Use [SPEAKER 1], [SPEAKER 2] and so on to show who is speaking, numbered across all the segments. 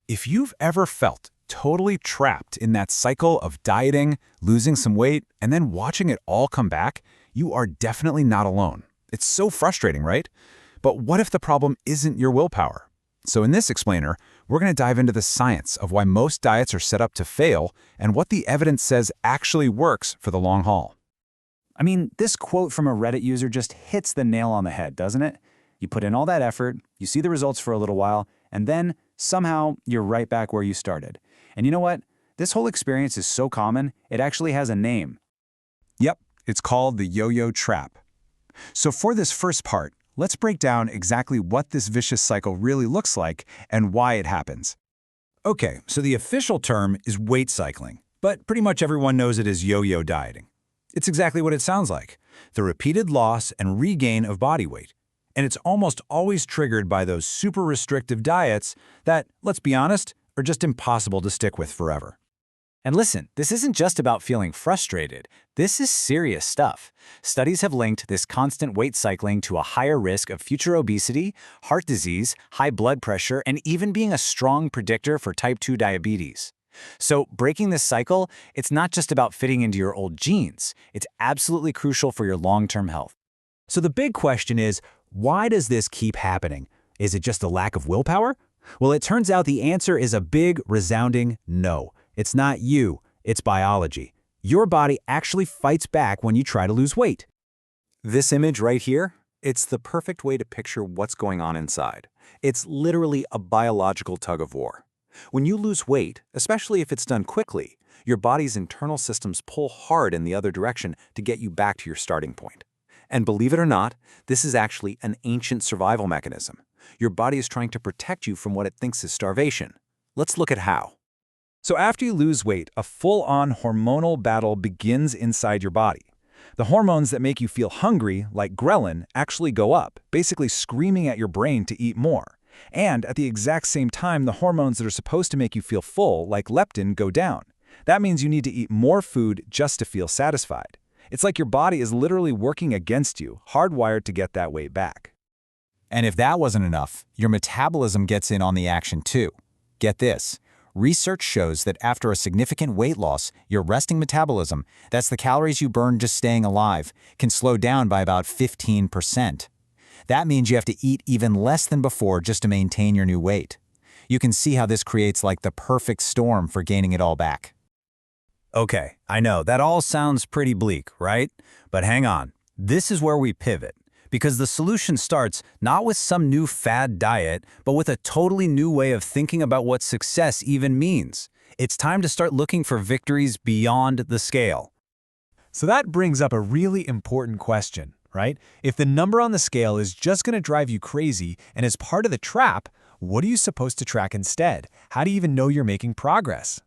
[SPEAKER 1] If you've ever felt totally trapped in that cycle of dieting, losing some weight, and then watching it all come back, you are definitely not alone. It's so frustrating, right? But what if the problem isn't your willpower? So in this explainer, we're going to dive into the science of why most diets are set up to fail and what the evidence says actually works for the long haul.
[SPEAKER 2] I mean, this quote from a Reddit user just hits the nail on the head, doesn't it? You put in all that effort, you see the results for a little while, and then, somehow, you're right back where you started. And you know what? This whole experience is so common, it actually has a name.
[SPEAKER 1] Yep, it's called the yo-yo trap. So for this first part, let's break down exactly what this vicious cycle really looks like and why it happens. Okay, so the official term is weight cycling, but pretty much everyone knows it as yo-yo dieting. It's exactly what it sounds like, the repeated loss and regain of body weight. And it's almost always triggered by those super restrictive diets that, let's be honest, are just impossible to stick with forever.
[SPEAKER 2] And listen, this isn't just about feeling frustrated. This is serious stuff. Studies have linked this constant weight cycling to a higher risk of future obesity, heart disease, high blood pressure, and even being a strong predictor for type 2 diabetes. So breaking this cycle, it's not just about fitting into your old genes. It's absolutely crucial for your long-term health.
[SPEAKER 3] So the big question is, why does this keep happening? Is it just a lack of willpower? Well, it turns out the answer is a big, resounding no. It's not you, it's biology. Your body actually fights back when you try to lose weight.
[SPEAKER 4] This image right here, it's the perfect way to picture what's going on inside. It's literally a biological tug of war. When you lose weight, especially if it's done quickly, your body's internal systems pull hard in the other direction to get you back to your starting point. And believe it or not, this is actually an ancient survival mechanism. Your body is trying to protect you from what it thinks is starvation. Let's look at how.
[SPEAKER 1] So after you lose weight, a full-on hormonal battle begins inside your body. The hormones that make you feel hungry, like ghrelin, actually go up, basically screaming at your brain to eat more. And at the exact same time, the hormones that are supposed to make you feel full, like leptin, go down. That means you need to eat more food just to feel satisfied. It's like your body is literally working against you, hardwired to get that weight back.
[SPEAKER 3] And if that wasn't enough, your metabolism gets in on the action too. Get this. Research shows that after a significant weight loss, your resting metabolism, that's the calories you burn just staying alive, can slow down by about 15%. That means you have to eat even less than before just to maintain your new weight. You can see how this creates like the perfect storm for gaining it all back.
[SPEAKER 1] Okay, I know, that all sounds pretty bleak, right? But hang on, this is where we pivot. Because the solution starts not with some new fad diet, but with a totally new way of thinking about what success even means. It's time to start looking for victories beyond the scale.
[SPEAKER 5] So that brings up a really important question, right? If the number on the scale is just going to drive you crazy and is part of the trap, what are you supposed to track instead? How do you even know you're making progress?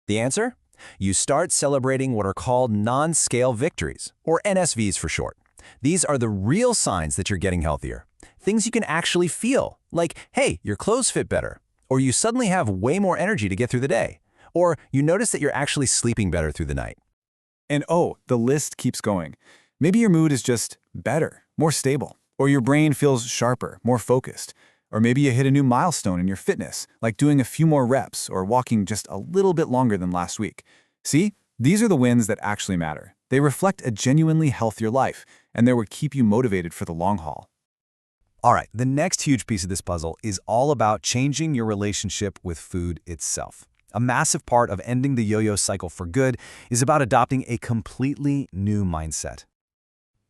[SPEAKER 4] The answer? You start celebrating what are called non-scale victories, or NSVs for short. These are the real signs that you're getting healthier. Things you can actually feel, like, hey, your clothes fit better, or you suddenly have way more energy to get through the day, or you notice that you're actually sleeping better through the night.
[SPEAKER 1] And oh, the list keeps going. Maybe your mood is just better, more stable, or your brain feels sharper, more focused. Or maybe you hit a new milestone in your fitness, like doing a few more reps or walking just a little bit longer than last week. See, these are the wins that actually matter. They reflect a genuinely healthier life, and they will keep you motivated for the long haul. All right, the next huge piece of this puzzle is all about changing your relationship with food itself. A massive part of ending the yo-yo cycle for good is about adopting a completely new mindset.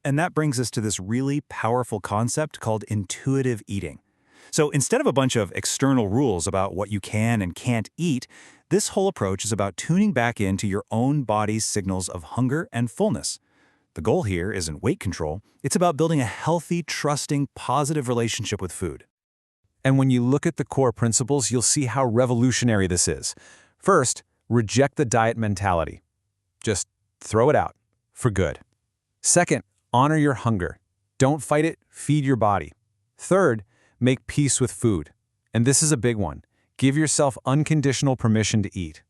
[SPEAKER 1] And that brings us to this really powerful concept called intuitive eating. So instead of a bunch of external rules about what you can and can't eat, this whole approach is about tuning back into your own body's signals of hunger and fullness. The goal here isn't weight control, it's about building a healthy, trusting, positive relationship with food. And when you look at the core principles, you'll see how revolutionary this is. First, reject the diet mentality. Just throw it out, for good. Second, honor your hunger. Don't fight it, feed your body. Third, make peace with food. And this is a big one. Give yourself unconditional permission to eat.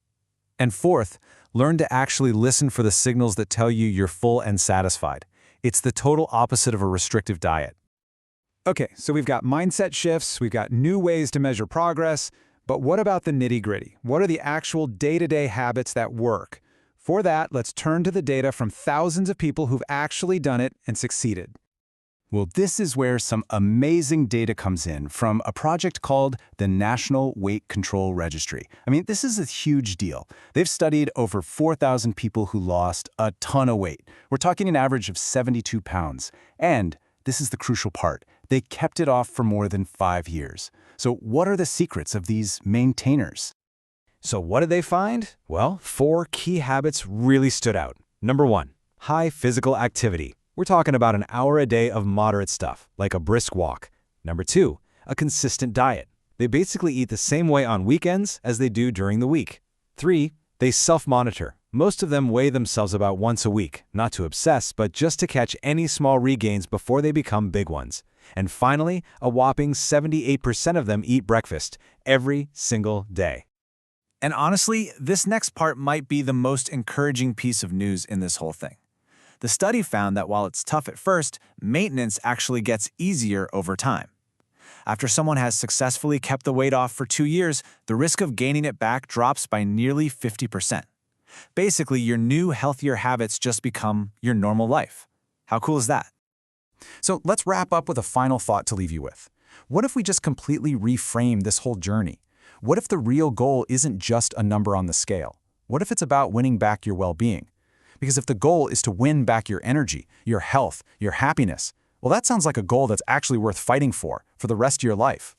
[SPEAKER 1] And fourth, learn to actually listen for the signals that tell you you're full and satisfied. It's the total opposite of a restrictive diet. Okay, so we've got mindset shifts, we've got new ways to measure progress,
[SPEAKER 5] But what about the nitty-gritty? What are the actual day-to-day habits that work? For that, let's turn to the data from thousands of people who've actually done it and succeeded.
[SPEAKER 1] Well, this is where some amazing data comes in from a project called the National Weight Control Registry. I mean, this is a huge deal. They've studied over 4,000 people who lost a ton of weight. We're talking an average of 72 pounds. And this is the crucial part. They kept it off for more than 5 years. So what are the secrets of these maintainers?
[SPEAKER 5] So what did they find? Well, 4 key habits really stood out. Number 1, high physical activity. We're talking about an hour a day of moderate stuff, like a brisk walk. Number 2, a consistent diet. They basically eat the same way on weekends as they do during the week. 3, they self-monitor. Most of them weigh themselves about once a week, not to obsess, but just to catch any small regains before they become big ones. And finally, a whopping 78% of them eat breakfast every single day.
[SPEAKER 1] And honestly, this next part might be the most encouraging piece of news in this whole thing. The study found that while it's tough at first, maintenance actually gets easier over time. After someone has successfully kept the weight off for 2 years, the risk of gaining it back drops by nearly 50%. Basically, your new, healthier habits just become your normal life. How cool is that? So let's wrap up with a final thought to leave you with. What if we just completely reframe this whole journey? What if the real goal isn't just a number on the scale? What if it's about winning back your well-being? Because if the goal is to win back your energy, your health, your happiness, well, that sounds like a goal that's actually worth fighting for the rest of your life.